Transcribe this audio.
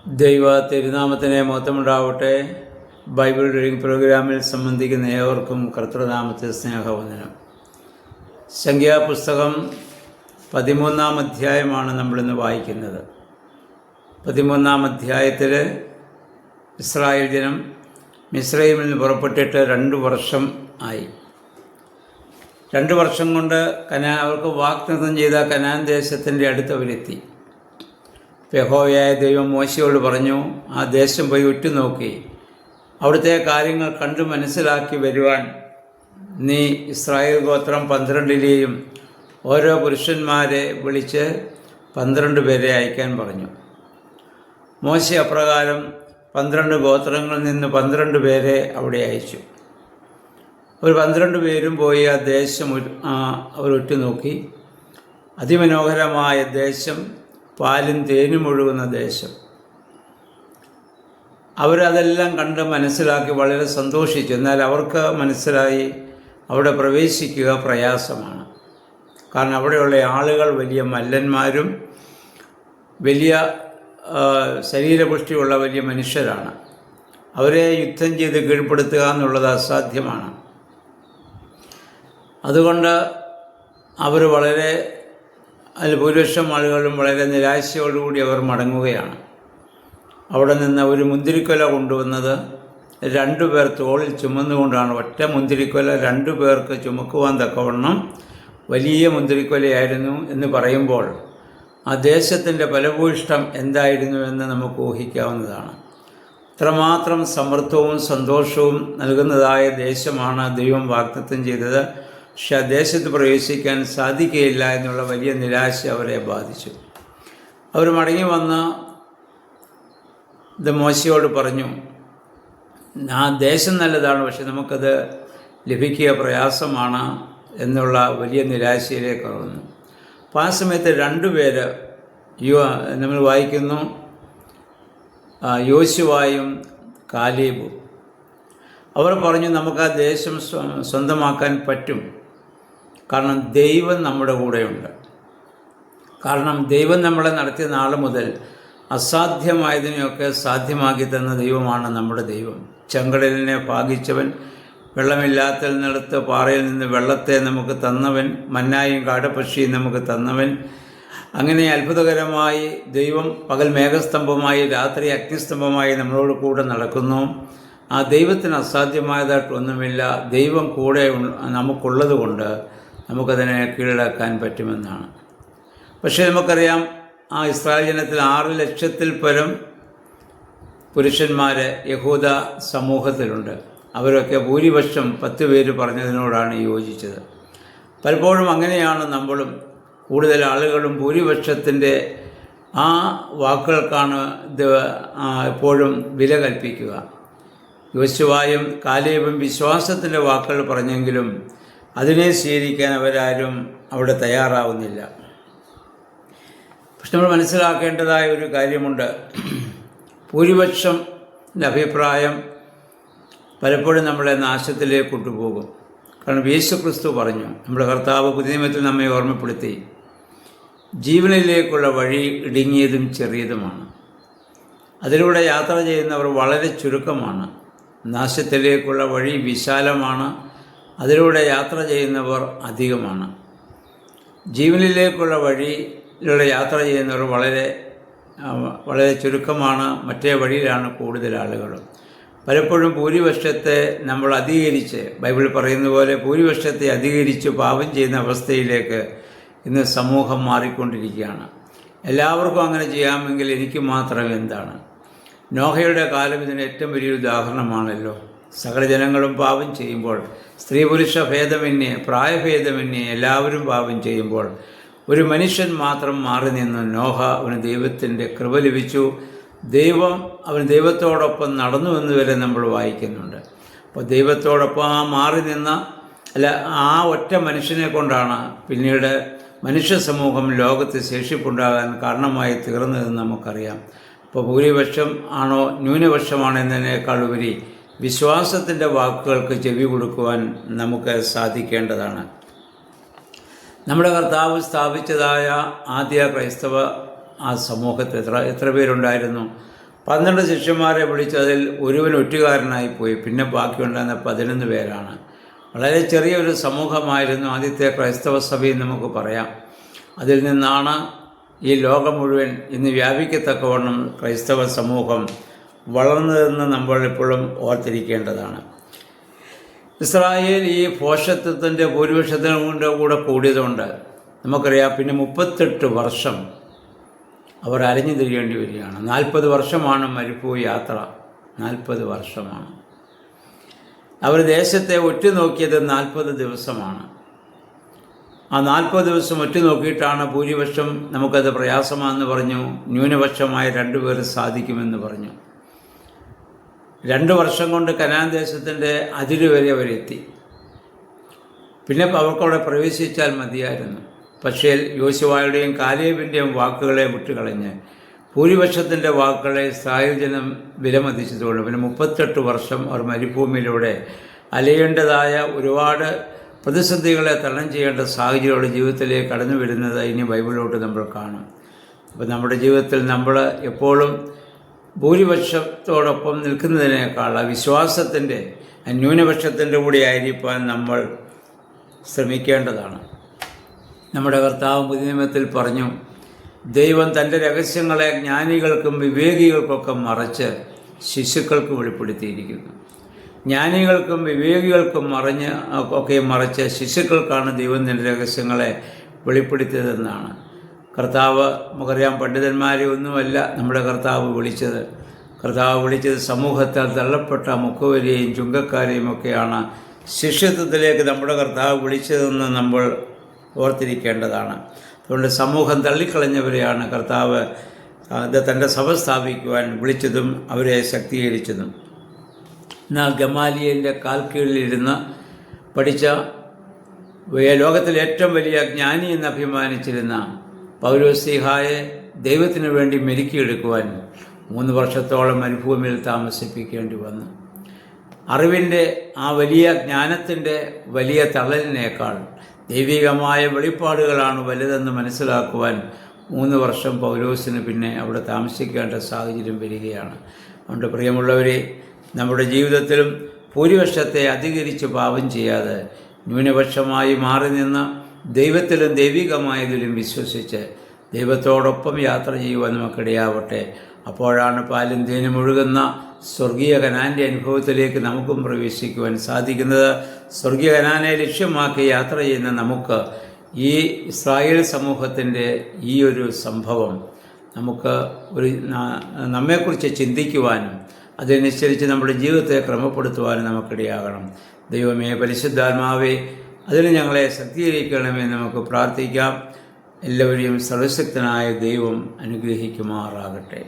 ദൈവ തിരുനാമത്തിന് മഹത്വമുണ്ടാവട്ടെ. Bible reading പ്രോഗ്രാമിൽ സംബന്ധിക്കുന്ന ഏവർക്കും കർത്തൃനാമത്തിൽ സ്നേഹവന്ദനം. സംഖ്യാപുസ്തകം 13-ാം അധ്യായമാണ് നമ്മളിന്ന് വായിക്കുന്നത്. 13-ാം അധ്യായത്തിൽ ഇസ്രായേൽ ജനം മിസ്രൈമിൽ നിന്ന് പുറപ്പെട്ടിട്ട് 2 വർഷം ആയി. 2 വർഷം കൊണ്ട് അവർക്ക് വാഗ്ദത്തം ചെയ്ത കനാൻ ദേശത്തിൻ്റെ അടുത്തവരെത്തി. യഹോവയായ ദൈവം മോശയോട് പറഞ്ഞു, ആ ദേശം പോയി ഉറ്റുനോക്കി അവിടുത്തെ കാര്യങ്ങൾ കണ്ടു മനസ്സിലാക്കി വരുവാൻ നീ ഇസ്രായേൽ ഗോത്രം 12-ലെയും ഓരോ പുരുഷന്മാരെ വിളിച്ച് 12 പേരെ അയക്കാൻ പറഞ്ഞു. മോശ അപ്രകാരം 12 ഗോത്രങ്ങളിൽ നിന്ന് 12 പേരെ അവിടെ അയച്ചു. ഒരു 12 പേരും പോയി ആ ദേശം അവർ ഉറ്റുനോക്കി. അതിമനോഹരമായ ദേശം, പാലും തേനും ഒഴുകുന്ന ദേശം. അവരതെല്ലാം കണ്ട് മനസ്സിലാക്കി വളരെ സന്തോഷിച്ചു. എന്നാൽ അവർക്ക് മനസ്സിലായി അവിടെ പ്രവേശിക്കുക പ്രയാസമാണ്. കാരണം അവിടെയുള്ള ആളുകൾ വലിയ മല്ലന്മാരും വലിയ ശരീരപുഷ്ടിയുള്ള വലിയ മനുഷ്യരാണ്. അവരെ യുദ്ധം ചെയ്ത് കീഴ്പ്പെടുത്തുക എന്നുള്ളത് അസാധ്യമാണ്. അതുകൊണ്ട് അവർ വളരെ ഭൂരിപക്ഷം ആളുകളും വളരെ നിരാശയോടുകൂടി അവർ മടങ്ങുകയാണ്. അവിടെ നിന്ന് ഒരു മുന്തിരിക്കൊല കൊണ്ടുവന്നത് 2 പേർ തോളിൽ ചുമന്നുകൊണ്ടാണ്. ഒറ്റ മുന്തിരിക്കൊല 2 പേർക്ക് ചുമക്കുവാൻ തക്കവണ്ണം വലിയ മുന്തിരിക്കൊലയായിരുന്നു എന്ന് പറയുമ്പോൾ ആ ദേശത്തിൻ്റെ ഫലഭൂയിഷ്ടം എന്തായിരുന്നു എന്ന് നമുക്ക് ഊഹിക്കാവുന്നതാണ്. അത്രമാത്രം സമൃദ്ധവും സന്തോഷവും നൽകുന്നതായ ദേശമാണ് ദൈവം വാഗ്ദത്തം ചെയ്തത്. പക്ഷെ ആ ദേശത്ത് പ്രവേശിക്കാൻ സാധിക്കുകയില്ല എന്നുള്ള വലിയ നിരാശ അവരെ ബാധിച്ചു. അവർ മടങ്ങി വന്ന് മോശയോട് പറഞ്ഞു, ആ ദേശം നല്ലതാണ്, പക്ഷെ നമുക്കത് ലഭിക്കുക പ്രയാസമാണ് എന്നുള്ള വലിയ നിരാശയിലേക്ക് വന്നു. അപ്പോൾ ആ സമയത്ത് 2 പേര് നമ്മൾ വായിക്കുന്നു, യോശുവായും കാലേബും. അവർ പറഞ്ഞു, നമുക്ക് ആ ദേശം സ്വന്തമാക്കാൻ പറ്റും. കാരണം ദൈവം നമ്മുടെ കൂടെയുണ്ട്. കാരണം ദൈവം നമ്മളെ നടത്തിയ നാൾ മുതൽ അസാധ്യമായതിനെയൊക്കെ സാധ്യമാക്കി തന്ന ദൈവമാണ് നമ്മുടെ ദൈവം. ചെങ്കടലിനെ ഭാഗിച്ചവൻ, വെള്ളമില്ലാത്തതിനടുത്ത് പാറയിൽ നിന്ന് വെള്ളത്തെ നമുക്ക് തന്നവൻ, മന്നായും കാടപ്പക്ഷിയും നമുക്ക് തന്നവൻ. അങ്ങനെ അത്ഭുതകരമായി ദൈവം പകൽ മേഘസ്തംഭമായി രാത്രി അഗ്നിസ്തംഭമായി നമ്മളോട് കൂടെ നടക്കുന്നു. ആ ദൈവത്തിന് അസാധ്യമായതായിട്ടൊന്നുമില്ല. ദൈവം കൂടെ നമുക്കുള്ളത് കൊണ്ട് നമുക്കതിനെ കീഴടക്കാൻ പറ്റുമെന്നാണ്. പക്ഷേ നമുക്കറിയാം, ആ ഇസ്രായേൽ ജനത്തിൽ 6 ലക്ഷത്തിൽ പരം പുരുഷന്മാർ യഹൂദ സമൂഹത്തിലുണ്ട്. അവരൊക്കെ ഭൂരിപക്ഷം 10 പേര് പറഞ്ഞതിനോടാണ് യോജിച്ചത്. പലപ്പോഴും അങ്ങനെയാണ് നമ്മളും. കൂടുതൽ ആളുകളും ഭൂരിപക്ഷത്തിൻ്റെ ആ വാക്കുകൾക്കാണ് എപ്പോഴും വില കൽപ്പിക്കുക. യോശുവായും കാലേബും വിശ്വാസത്തിൻ്റെ വാക്കുകൾ പറഞ്ഞെങ്കിലും അതിനെ സ്വീകരിക്കാൻ അവരാരും അവിടെ തയ്യാറാവുന്നില്ല. പക്ഷെ നമ്മൾ മനസ്സിലാക്കേണ്ടതായ ഒരു കാര്യമുണ്ട്. ഭൂരിപക്ഷം അഭിപ്രായം പലപ്പോഴും നമ്മളെ നാശത്തിലേക്ക് കൊണ്ടുപോകും. കാരണം യേശുക്രിസ്തു പറഞ്ഞു, നമ്മുടെ കർത്താവ് പുതിയ നിയമത്തിൽ നമ്മെ ഓർമ്മപ്പെടുത്തി, ജീവനിലേക്കുള്ള വഴി ഇടുങ്ങിയതും ചെറിയതുമാണ്. അതിലൂടെ യാത്ര ചെയ്യുന്നവർ വളരെ ചുരുക്കമാണ്. നാശത്തിലേക്കുള്ള വഴി വിശാലമാണ്. അതിലൂടെ യാത്ര ചെയ്യുന്നവർ അധികമാണ്. ജീവനിലേക്കുള്ള വഴിയിലൂടെ യാത്ര ചെയ്യുന്നവർ വളരെ ചുരുക്കമാണ്. മറ്റേ വഴിയിലാണ് കൂടുതൽ ആളുകൾ. പലപ്പോഴും ഭൂരിപക്ഷത്തെ നമ്മൾ അധികരിച്ച്, ബൈബിൾ പറയുന്ന പോലെ ഭൂരിപക്ഷത്തെ അധികരിച്ച് പാപം ചെയ്യുന്ന അവസ്ഥയിലേക്ക് ഇന്ന് സമൂഹം മാറിക്കൊണ്ടിരിക്കുകയാണ്. എല്ലാവർക്കും അങ്ങനെ ചെയ്യാമെങ്കിൽ എനിക്ക് മാത്രം എന്താണ്? നോഹയുടെ കാലം ഇതിന് ഏറ്റവും വലിയൊരു ഉദാഹരണമാണല്ലോ. സകല ജനങ്ങളും പാപം ചെയ്യുമ്പോൾ, സ്ത്രീ പുരുഷ ഭേദമന്യേ പ്രായഭേദമന്യേ എല്ലാവരും പാപം ചെയ്യുമ്പോൾ ഒരു മനുഷ്യൻ മാത്രം മാറി നിന്ന് നോഹ അവന് ദൈവത്തിൻ്റെ കൃപ ലഭിച്ചു. അവൻ ദൈവത്തോടൊപ്പം നടന്നു എന്ന് വരെ നമ്മൾ വായിക്കുന്നുണ്ട്. അപ്പോൾ ദൈവത്തോടൊപ്പം മാറി നിന്ന ആ ഒറ്റ മനുഷ്യനെ കൊണ്ടാണ് പിന്നീട് മനുഷ്യ സമൂഹം ലോകത്ത് ശേഷിപ്പുണ്ടാകാൻ കാരണമായി തീർന്നതെന്ന് നമുക്കറിയാം. അപ്പോൾ ഭൂരിപക്ഷം ആണോ ന്യൂനപക്ഷമാണോ എന്നതിനേക്കാൾ ഉപരി വിശ്വാസത്തിൻ്റെ വാക്കുകൾക്ക് ചെവി കൊടുക്കുവാൻ നമുക്ക് സാധിക്കേണ്ടതാണ്. നമ്മുടെ കർത്താവ് സ്ഥാപിച്ചതായ ആദ്യ ക്രൈസ്തവ ആ സമൂഹത്തിൽ എത്ര പേരുണ്ടായിരുന്നു? 12 ശിഷ്യന്മാരെ വിളിച്ചതിൽ ഒരുവൻ ഒറ്റുകാരനായിപ്പോയി. പിന്നെ ബാക്കിയുണ്ടായിരുന്ന 11 പേരാണ്. വളരെ ചെറിയൊരു സമൂഹമായിരുന്നു ആദ്യത്തെ ക്രൈസ്തവ സഭയിൽ നമുക്ക് പറയാം. അതിൽ നിന്നാണ് ഈ ലോകം മുഴുവൻ ഇന്ന് വ്യാപിക്കത്തക്കവണ്ണം ക്രൈസ്തവ സമൂഹം വളർന്നതെന്ന് നമ്മൾ എപ്പോഴും ഓർത്തിരിക്കേണ്ടതാണ്. ഇസ്രായേൽ ഈ ഭോഷത്വത്തിൻ്റെ ഭൂരിപക്ഷത്തിൻ്റെ കൂടെ കൂടിയതുകൊണ്ട് നമുക്കറിയാം, പിന്നെ 38 വർഷം അവർ അലഞ്ഞു തിരിയേണ്ടി വരികയാണ്. 40 വർഷമാണ് മരുഭൂമി യാത്ര. 40 വർഷമാണ്. അവർ ദേശത്തെ ഒറ്റുനോക്കിയത് 40 ദിവസമാണ്. ആ 40 ദിവസം ഒറ്റുനോക്കിയിട്ടാണ് ഭൂരിപക്ഷം നമുക്കത് പ്രയാസമാണെന്ന് പറഞ്ഞു. ന്യൂനപക്ഷമായ 2 പേർ സാധിക്കുമെന്ന് പറഞ്ഞു. 2 വർഷം കൊണ്ട് കനാൻ ദേശത്തിൻ്റെ അതിര് വരെ അവരെത്തി. പിന്നെ അവർക്കവിടെ പ്രവേശിച്ചാൽ മതിയായിരുന്നു. പക്ഷേ യോശുവയുടെയും കാലേബിൻ്റെയും വാക്കുകളെ വിട്ടുകളഞ്ഞ് ഭൂരിപക്ഷത്തിൻ്റെ വാക്കുകളെ ഇസ്രായേൽ ജനം വിലമതിച്ചതുകൊണ്ട് പിന്നെ 38 വർഷം അവർ മരുഭൂമിയിലൂടെ അലയേണ്ടതായ ഒരുപാട് പ്രതിസന്ധികളെ തരണം ചെയ്യേണ്ട സാഹചര്യങ്ങളുടെ ജീവിതത്തിലേക്ക് കടന്നു വരുന്നത് ഇനി ബൈബിളിലോട്ട് നമ്മൾ കാണും. അപ്പോൾ നമ്മുടെ ജീവിതത്തിൽ നമ്മൾ എപ്പോഴും ഭൂരിപക്ഷത്തോടൊപ്പം നിൽക്കുന്നതിനേക്കാൾ വിശ്വാസത്തിൻ്റെ ന്യൂനപക്ഷത്തിൻ്റെ കൂടെ ആയിരിക്കാൻ നമ്മൾ ശ്രമിക്കേണ്ടതാണ്. നമ്മുടെ കർത്താവ് പുതിയ നിയമത്തിൽ പറഞ്ഞു, ദൈവം തൻ്റെ രഹസ്യങ്ങളെ ജ്ഞാനികൾക്കും വിവേകികൾക്കൊക്കെ മറച്ച് ശിശുക്കൾക്ക് വെളിപ്പെടുത്തിയിരിക്കുന്നു. ജ്ഞാനികൾക്കും വിവേകികൾക്കും മറച്ച് ശിശുക്കൾക്കാണ് ദൈവം തൻ്റെ രഹസ്യങ്ങളെ വെളിപ്പെടുത്തിയതെന്നാണ്. കർത്താവ് നമുക്കറിയാം, പണ്ഡിതന്മാരെ ഒന്നുമല്ല നമ്മുടെ കർത്താവ് വിളിച്ചത് സമൂഹത്താൽ തള്ളപ്പെട്ട മുഖവരെയും ചുങ്കക്കാരെയും ഒക്കെയാണ് ശിഷ്യത്വത്തിലേക്ക് നമ്മുടെ കർത്താവ് വിളിച്ചതെന്ന് നമ്മൾ ഓർത്തിരിക്കേണ്ടതാണ്. അതുകൊണ്ട് സമൂഹം തള്ളിക്കളഞ്ഞവരെയാണ് കർത്താവ് തൻ്റെ സഭ സ്ഥാപിക്കുവാൻ വിളിച്ചതും അവരെ ശക്തീകരിച്ചതും. എന്നാൽ ഗമാലിയലിൻ്റെ കാൽക്കീഴിലിരുന്ന് പഠിച്ച ലോകത്തിലെ ഏറ്റവും വലിയ ജ്ഞാനി എന്ന് അഭിമാനിച്ചിരുന്ന പൗലോസ്ലീഹായെ ദൈവത്തിനു വേണ്ടി മെരുക്കിയെടുക്കുവാൻ 3 വർഷത്തോളം മരുഭൂമിയിൽ താമസിപ്പിക്കേണ്ടി വന്നു. അറിവിൻ്റെ ആ വലിയ ജ്ഞാനത്തിൻ്റെ വലിയ തള്ളലിനേക്കാൾ ദൈവികമായ വെളിപ്പാടുകളാണ് വലുതെന്ന് മനസ്സിലാക്കുവാൻ 3 വർഷം പൗലോസിന് പിന്നെ അവിടെ താമസിക്കേണ്ട സാഹചര്യം വരികയാണ്. അതുകൊണ്ട് പ്രിയമുള്ളവരെ, നമ്മുടെ ജീവിതത്തിലും ഭൂരിപക്ഷത്തെ അധികരിച്ച് പാപം ചെയ്യാതെ ന്യൂനപക്ഷമായി മാറി നിന്ന് ദൈവത്തിലും ദൈവികമായതിലും വിശ്വസിച്ച് ദൈവത്തോടൊപ്പം യാത്ര ചെയ്യുവാൻ നമുക്കിടയാവട്ടെ. അപ്പോഴാണ് പാലും തേനും ഒഴുകുന്ന സ്വർഗീയ കനാൻ്റെ അനുഭവത്തിലേക്ക് നമുക്കും പ്രവേശിക്കുവാൻ സാധിക്കുന്നത്. സ്വർഗീയ കനാനെ ലക്ഷ്യമാക്കി യാത്ര ചെയ്യുന്ന നമുക്ക് ഈ ഇസ്രായേൽ സമൂഹത്തിൻ്റെ ഈ ഒരു സംഭവം നമുക്ക് നമ്മെക്കുറിച്ച് ചിന്തിക്കുവാനും അതനുസരിച്ച് നമ്മുടെ ജീവിതത്തെ ക്രമപ്പെടുത്തുവാനും നമുക്കിടയാകണം. ദൈവമേ, പരിശുദ്ധാത്മാവേ, അതിന് ഞങ്ങളെ ശക്തീകരിക്കണമേ നമുക്ക് പ്രാർത്ഥിക്കാം. എല്ലാവരെയും സർവശക്തനായ ദൈവം അനുഗ്രഹിക്കുമാറാകട്ടെ.